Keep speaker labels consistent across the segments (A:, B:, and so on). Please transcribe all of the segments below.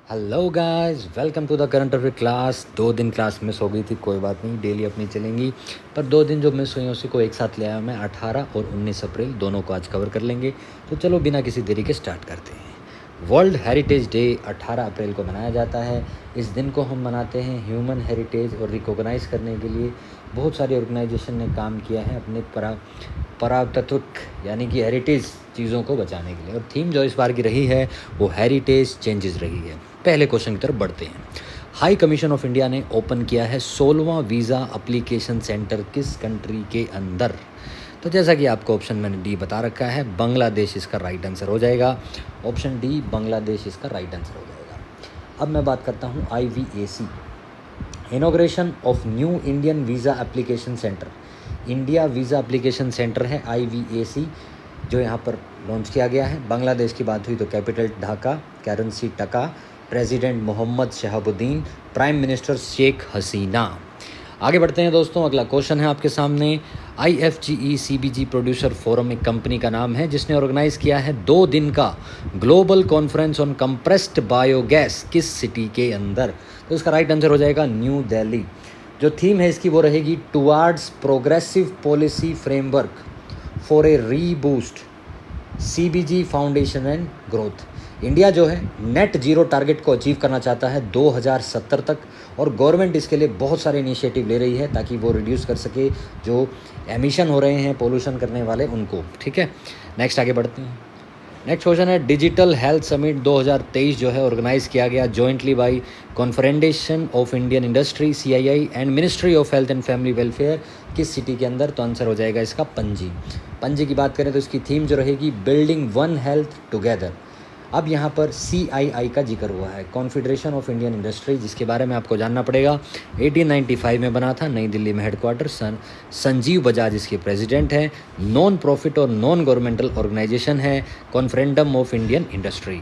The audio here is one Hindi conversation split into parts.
A: Hello guys, welcome to the current affair class. 2 दिन क्लास मिस हो गई थी, कोई बात नहीं, डेली अपनी चलेंगी। पर 2 दिन जो मिस हुई उसी को एक साथ ले आया मैं। 18 और 19 अप्रैल दोनों को आज कवर कर लेंगे। तो चलो बिना किसी देरी के स्टार्ट करते हैं। वर्ल्ड हेरिटेज डे 18 अप्रैल को मनाया जाता है। इस दिन को हम मनाते हैं ह्यूमन हेरिटेज और रिकॉग्नाइज करने के लिए। बहुत सारी ऑर्गेनाइजेशन ने काम किया है अपने पुरातत्विक यानी कि हेरिटेज चीज़ों को बचाने के लिए, और थीम जो इस बार की रही है वो हेरिटेज चेंजेस रही है। पहले क्वेश्चन की तरफ बढ़ते हैं। हाई कमीशन ऑफ इंडिया ने ओपन किया है 16वां वीज़ा एप्लीकेशन सेंटर किस कंट्री के अंदर? तो जैसा कि आपको ऑप्शन मैंने डी बता रखा है, बांग्लादेश इसका राइट आंसर हो जाएगा। ऑप्शन डी बांग्लादेश इसका राइट आंसर हो जाएगा। अब मैं बात करता हूँ IVAC, inauguration of new Indian visa application centre. India visa application centre है IVAC, जो यहाँ पर लॉन्च किया गया है। बांग्लादेश की बात हुई तो capital Dhaka, currency taka, president Mohammed Shahabuddin, prime minister Sheikh Hasina. आगे बढ़ते हैं दोस्तों, अगला क्वेश्चन है आपके सामने। IFGE CBG प्रोड्यूसर फोरम एक कंपनी का नाम है जिसने ऑर्गेनाइज किया है 2 दिन का global conference on compressed biogas किस सिटी के अंदर? तो इसका राइट आंसर हो जाएगा न्यू दिल्ली। जो थीम है इसकी वो रहेगी towards progressive policy framework for a reboost CBG foundation and growth. India जो है नेट जीरो टारगेट को अचीव करना चाहता है 2070 तक, और गवर्नमेंट इसके लिए बहुत सारे इनिशिएटिव ले रही है ताकि वो रिड्यूस कर सके जो एमिशन हो रहे हैं पोल्यूशन करने वाले उनको। ठीक है, नेक्स्ट आगे बढ़ते हैं। नेक्स्ट क्वेश्चन है डिजिटल हेल्थ समिट 2023 जो है ऑर्गेनाइज किया गया jointly by confederation of Indian industry CII and ministry of health and family welfare किस सिटी के अंदर? तो आंसर हो जाएगा इसका पणजी। पणजी की बात करें तो इसकी थीम जो रहेगी बिल्डिंग वन हेल्थ टुगेदर। अब यहाँ पर CII का जिक्र हुआ है, कॉन्फेडरेशन ऑफ इंडियन इंडस्ट्री, जिसके बारे में आपको जानना पड़ेगा। 1895 में बना था, नई दिल्ली में हेडक्वार्टर, संजीव बजाज इसके प्रेसिडेंट हैं। नॉन प्रॉफिट और नॉन गवर्नमेंटल ऑर्गेनाइजेशन है confederation of Indian industry.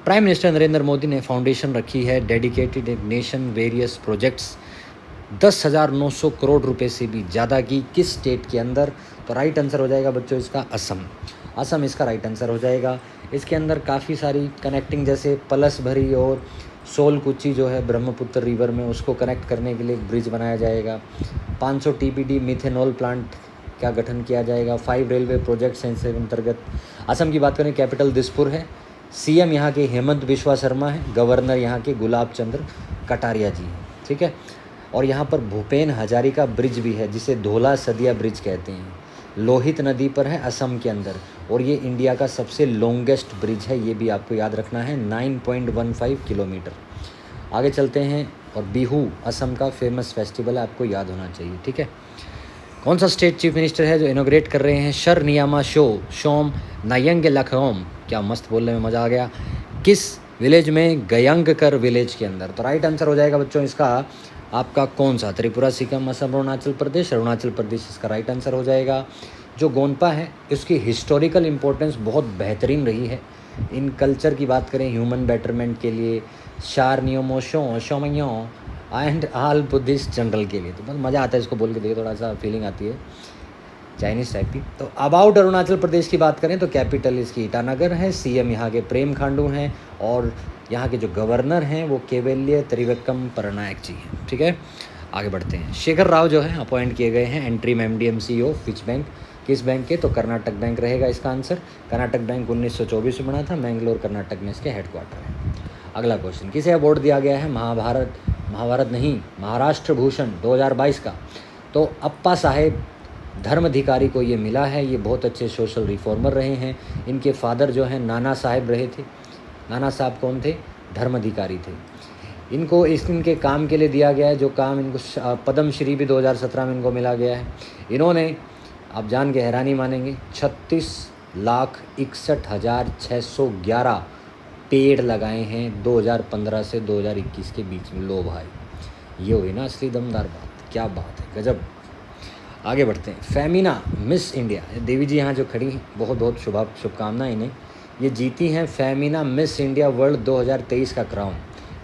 A: Prime minister Narendra Modi ने फाउंडेशन रखी है dedicated nation various projects 10,900 crore रुपए से भी ज़्यादा की किस स्टेट के अंदर? तो राइट आंसर हो जाएगा बच्चों इसका असम। असम इसका राइट आंसर हो जाएगा। इसके अंदर काफ़ी सारी कनेक्टिंग, जैसे पलस भरी और सोलकुची जो है ब्रह्मपुत्र रिवर में, उसको कनेक्ट करने के लिए एक ब्रिज बनाया जाएगा। 500 TPD मिथेनॉल प्लांट का गठन किया जाएगा। 5 रेलवे प्रोजेक्ट्स हैं इसके अंतर्गत। असम की बात करें, कैपिटल दिसपुर है। CM यहाँ के हेमंत बिश्वा शर्मा है, गवर्नर यहाँ के गुलाब चंद्र कटारिया जी हैं। ठीक है, और यहाँ पर भूपेन हजारिका ब्रिज भी है जिसे धोला सदिया ब्रिज कहते हैं। लोहित नदी पर है असम के अंदर, और ये इंडिया का सबसे लॉन्गेस्ट ब्रिज है, ये भी आपको याद रखना है, 9.15 किलोमीटर। आगे चलते हैं, और बिहू असम का फेमस फेस्टिवल है, आपको याद होना चाहिए। ठीक है, कौन सा स्टेट चीफ मिनिस्टर है जो इनोग्रेट कर रहे हैं शर नियामा शोम नायंग लखोम? क्या मस्त बोलने में मज़ा आ गया। किस विलेज में? गयंगकर विलेज के अंदर। तो राइट आंसर हो जाएगा बच्चों इसका आपका कौन सा? त्रिपुरा, सिक्किम, असम, अरुणाचल प्रदेश। अरुणाचल प्रदेश इसका राइट आंसर हो जाएगा। जो गोनपा है उसकी हिस्टोरिकल इम्पोर्टेंस बहुत बेहतरीन रही है। इन कल्चर की बात करें ह्यूमन बेटरमेंट के लिए, शार नियमो शोमयो एंड ऑल बुद्धिस्ट जनरल के लिए, तो बहुत मज़ा आता है इसको बोल के, देखिए थोड़ा सा फीलिंग आती है चाइनीज़ टाइप की। तो अबाउट अरुणाचल प्रदेश की बात करें तो कैपिटल इसकी ईटानगर है। CM यहाँ के प्रेम खांडू हैं, और यहाँ के जो गवर्नर हैं वो केवल्य त्रिविक्रम परनायक जी हैं। ठीक है, आगे बढ़ते हैं। शेखर राव जो है अपॉइंट किए गए हैं entry MD CEO which bank? किस बैंक के? तो कर्नाटक बैंक रहेगा इसका आंसर। कर्नाटक बैंक 1924 में बना था, मैंगलोर कर्नाटक में इसके हेडक्वार्टर है। अगला क्वेश्चन, किसे अवार्ड दिया गया है महाभारत नहीं, महाराष्ट्र भूषण 2022 का? तो अप्पा साहेब धर्माधिकारी को ये मिला है। ये बहुत अच्छे सोशल रिफॉर्मर रहे हैं। इनके फादर जो हैं नाना साहब रहे थे। नाना साहब कौन थे? धर्माधिकारी थे। इनको इनके काम के लिए दिया गया है, जो काम इनको पद्म श्री भी 2017 में इनको मिला गया है। इन्होंने, आप जान के हैरानी मानेंगे, 36,61,611 पेड़ लगाए हैं 2015 से 2021 के बीच में। लो भाई, ये हुई ना असली दमदार बात, क्या बात है, गजब। आगे बढ़ते हैं। फेमिना मिस इंडिया, देवी जी यहाँ जो खड़ी हैं, बहुत बहुत शुभकामनाएं इन्हें। ये जीती हैं फेमिना मिस इंडिया वर्ल्ड 2023 का क्राउन।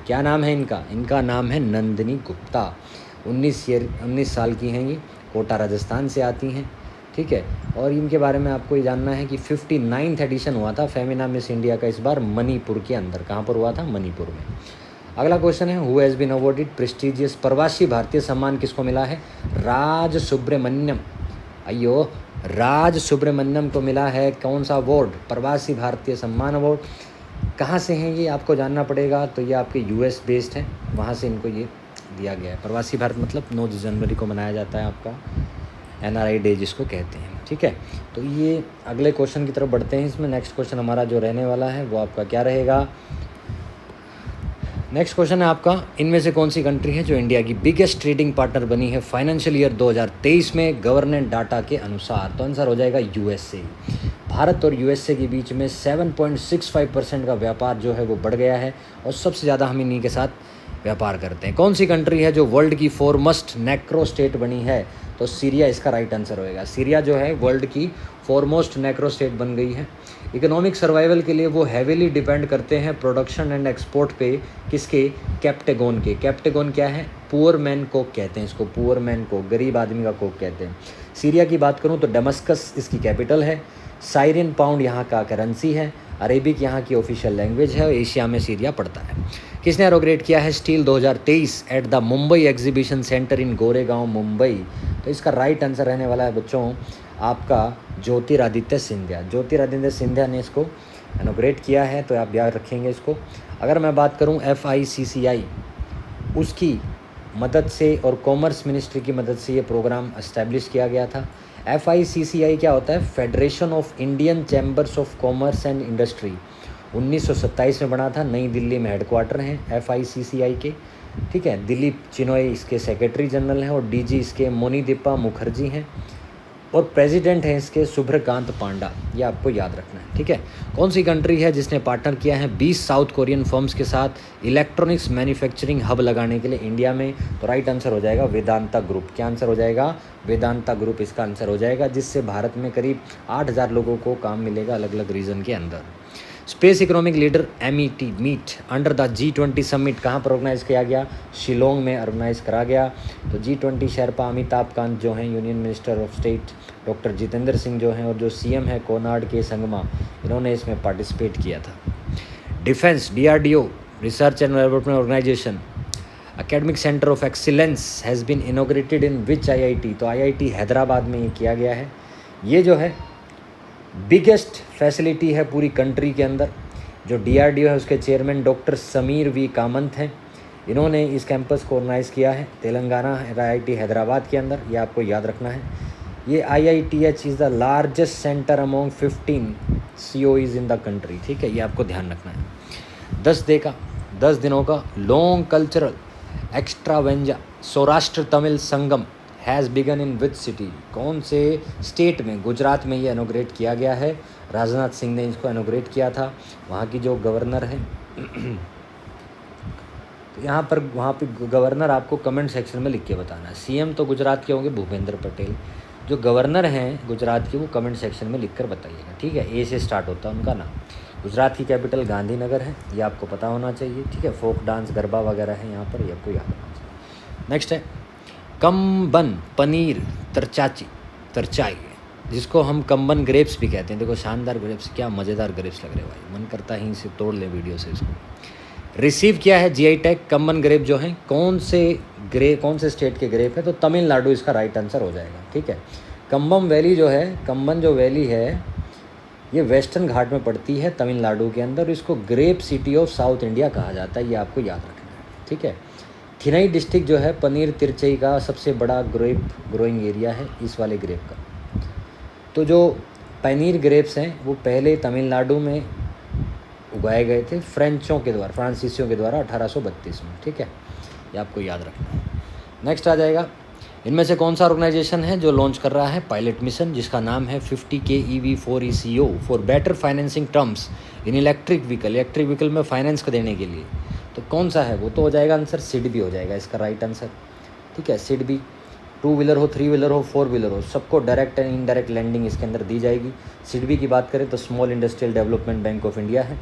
A: क्या नाम है इनका? इनका नाम है नंदिनी गुप्ता। 19 साल की हैं ये, कोटा राजस्थान से आती हैं। ठीक है। और इनके बारे में आपको ये जानना है कि 59th एडिशन हुआ था फेमिना मिस इंडिया का, इस बार मणिपुर के अंदर। कहाँ पर हुआ था? मणिपुर में। अगला क्वेश्चन है, who has been awarded prestigious Pravasi Bharatiya सम्मान किसको मिला है? राज सुब्रमण्यम। अयो, राज सुब्रमण्यम को मिला है कौन सा अवार्ड? प्रवासी भारतीय सम्मान अवार्ड। कहाँ से हैं ये आपको जानना पड़ेगा। तो ये आपके यूएस बेस्ड हैं, वहाँ से इनको ये दिया गया है। प्रवासी भारत मतलब 9 जनवरी को मनाया जाता है आपका NRI डे जिसको कहते हैं, ठीक है। तो ये अगले क्वेश्चन की तरफ बढ़ते हैं। इसमें नेक्स्ट क्वेश्चन हमारा जो रहने वाला है वो आपका क्या रहेगा? नेक्स्ट क्वेश्चन है आपका, इनमें से कौन सी कंट्री है जो इंडिया की बिगेस्ट ट्रेडिंग पार्टनर बनी है फाइनेंशियल ईयर 2023 में गवर्नमेंट डाटा के अनुसार? तो आंसर हो जाएगा यूएसए। भारत और यूएसए के बीच में 7.65% का व्यापार जो है वो बढ़ गया है और सबसे ज़्यादा हम इन्हीं के साथ व्यापार करते हैं। कौन सी कंट्री है जो वर्ल्ड की फोरमोस्ट नेक्रो स्टेट बनी है? तो सीरिया इसका राइट आंसर होएगा। सीरिया जो है वर्ल्ड की फोरमोस्ट नेक्रो स्टेट बन गई है। इकोनॉमिक सर्वाइवल के लिए वो हैवीली डिपेंड करते हैं प्रोडक्शन एंड एक्सपोर्ट पे, किसके? कैप्टेगोन के। कैप्टेगोन क्या है? पुअर मैन कोक कहते हैं इसको, पुअर मैन कोक, गरीब आदमी का कोक कहते हैं। सीरिया की बात करूँ तो डमस्कस इसकी कैपिटल है। साइरियन पाउंड यहाँ का करेंसी है। अरेबिक यहाँ की ऑफिशियल लैंग्वेज है और एशिया में सीरिया पड़ता है। किसने इनॉग्रेट किया है steel 2023 at the Mumbai exhibition centre in Goregaon Mumbai? तो इसका राइट आंसर रहने वाला है बच्चों आपका ज्योतिरादित्य सिंधिया। ज्योतिरादित्य सिंधिया ने इसको इनॉग्रेट किया है, तो आप याद रखेंगे इसको। अगर मैं बात करूं FICCI, उसकी मदद से और कॉमर्स मिनिस्ट्री की मदद से ये प्रोग्राम इस्टेब्लिश किया गया था। FICCI क्या होता है? Federation of Indian chambers of commerce and industry. 1927 में बना था, नई दिल्ली में हेडक्वार्टर हैं FICCI के, ठीक है। दिलीप चिनॉय इसके सेक्रेटरी जनरल हैं और DG इसके मोनीदीपा मुखर्जी हैं और प्रेसिडेंट हैं इसके शुभ्रकांत पांडा। ये आपको याद रखना है, ठीक है। कौन सी कंट्री है जिसने पार्टनर किया है 20 साउथ कोरियन फर्म्स के साथ इलेक्ट्रॉनिक्स मैन्युफैक्चरिंग हब लगाने के लिए इंडिया में? तो राइट आंसर हो जाएगा वेदांता ग्रुप। क्या आंसर हो जाएगा? वेदांता ग्रुप इसका आंसर हो जाएगा, जिससे भारत में करीब 8,000 लोगों को काम मिलेगा अलग अलग रीजन के अंदर। Space economic leader MET meet under the G20 summit कहाँ पर ऑर्गेनाइज किया गया? शिलोंग में ऑर्गेनाइज करा गया। तो G20 शेरपा अमिताभ कांत जो हैं union minister of state, doctor Jitendra Singh जो हैं और जो CM है कोनार्ड के संगमा, इन्होंने इसमें पार्टिसिपेट किया था। Defence DRDO research and development organisation academic centre of excellence has been inaugurated in which IIT? तो IIT हैदराबाद में ये किया गया है। ये जो है बिगेस्ट फैसिलिटी है पूरी कंट्री के अंदर। जो DRDO है उसके chairman doctor Sameer V Kamant हैं, इन्होंने इस कैंपस को ऑर्गेनाइज़ किया है तेलंगाना IIT हैदराबाद के अंदर। ये आपको याद रखना है। ये IITH is the largest centre among 15 COEs in the country, ठीक है। ये आपको ध्यान रखना है। 10 दिनों का long cultural extravaganza Saurashtra Tamil Sangam has begun in which city? कौन से स्टेट में? गुजरात में ये इनॉग्रेट किया गया है। राजनाथ सिंह ने इसको इनॉग्रेट किया था। वहाँ की जो गवर्नर है तो वहाँ पे गवर्नर आपको कमेंट सेक्शन में लिख के बताना है। CM तो गुजरात के होंगे भूपेंद्र पटेल, जो गवर्नर हैं गुजरात के वो कमेंट सेक्शन में लिख कर बताइएगा, ठीक है। A से स्टार्ट होता है उनका नाम। गुजरात की कैपिटल गांधीनगर है, ये आपको पता होना चाहिए, ठीक है। फोक डांस गरबा वगैरह है यहाँ पर, ये आपको याद होना चाहिए। नेक्स्ट है कम्बन पनीर तरचाई, जिसको हम कम्बन ग्रेप्स भी कहते हैं। देखो शानदार ग्रेप्स, क्या मज़ेदार ग्रेप्स लग रहे हैं भाई, मन करता है इसे तोड़ ले वीडियो से इसको। रिसीव किया है GI टैग कम्बन ग्रेप जो है, कौन से स्टेट के ग्रेप है? तो तमिलनाडु इसका राइट आंसर हो जाएगा, ठीक है। कम्बम वैली जो है, कम्बन जो वैली है ये वेस्टर्न घाट में पड़ती है तमिलनाडु के अंदर। इसको grape city of south India कहा जाता है, ये आपको याद रखना है, ठीक है। थिनई डिस्ट्रिक्ट जो है पनीर तिरचई का सबसे बड़ा ग्रेप ग्रोइंग एरिया है इस वाले ग्रेप का। तो जो पनीर ग्रेप्स हैं वो पहले तमिलनाडु में उगाए गए थे फ्रांसीसियों के द्वारा 1832 में, ठीक है। ये आपको याद रखना है। नेक्स्ट आ जाएगा, इनमें से कौन सा ऑर्गेनाइजेशन है जो लॉन्च कर रहा है पायलट मिशन, जिसका नाम है 50K EV4 for better financing terms in electric vehicle में फाइनेंस को देने के लिए? तो कौन सा है वो? तो हो जाएगा आंसर SIDBI हो जाएगा इसका राइट आंसर, ठीक है। SIDBI 2 व्हीलर हो, 3 व्हीलर हो, 4 व्हीलर हो, सबको डायरेक्ट एंड इनडायरेक्ट लैंडिंग इसके अंदर दी जाएगी। SIDBI की बात करें तो small industrial development bank of India है।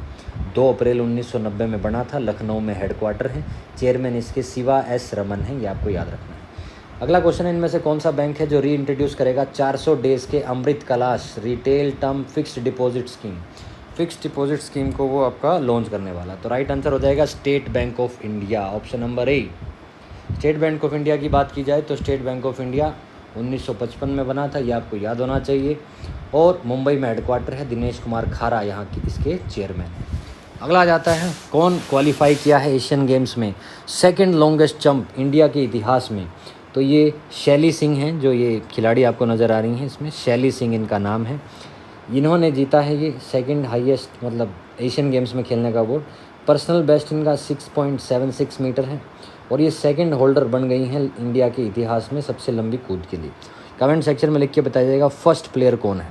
A: 2 अप्रैल 1990 में बना था, लखनऊ में हेडक्वार्टर है। चेयरमैन इसके शिवा S रमन हैं, ये आपको याद रखना है। अगला क्वेश्चन है, इनमें से कौन सा बैंक है जो री इंट्रोड्यूस करेगा 400 डेज के Amrit Kalash retail term fixed deposit scheme. Fixed deposit scheme को वो आपका लॉन्च करने वाला। तो राइट आंसर हो जाएगा state bank of India, option number A. State bank of India की बात की जाए तो स्टेट बैंक ऑफ इंडिया 1955 में बना था, ये आपको याद होना चाहिए, और मुंबई में हेडक्वार्टर है। दिनेश कुमार खारा यहाँ की इसके चेयरमैन हैं। अगला आ जाता है, कौन क्वालिफाई किया है एशियन गेम्स में सेकंड लॉन्गेस्ट जंप इंडिया के इतिहास में। तो ये शैली सिंह हैं, जो ये खिलाड़ी आपको नज़र आ रही हैं इसमें, शैली सिंह इनका नाम है। इन्होंने जीता है ये सेकंड हाईएस्ट मतलब एशियन गेम्स में खेलने का अवार्ड। पर्सनल बेस्ट इनका 6.76 मीटर है, और ये सेकंड होल्डर बन गई हैं इंडिया के इतिहास में सबसे लंबी कूद के लिए। कमेंट सेक्शन में लिख के बताइएगा फर्स्ट प्लेयर कौन है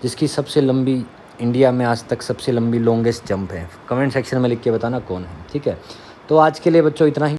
A: जिसकी सबसे लंबी इंडिया में आज तक सबसे लंबी लॉन्गेस्ट जंप है। कमेंट सेक्शन में लिख के बताना कौन है, ठीक है। तो आज के लिए बच्चों इतना ही।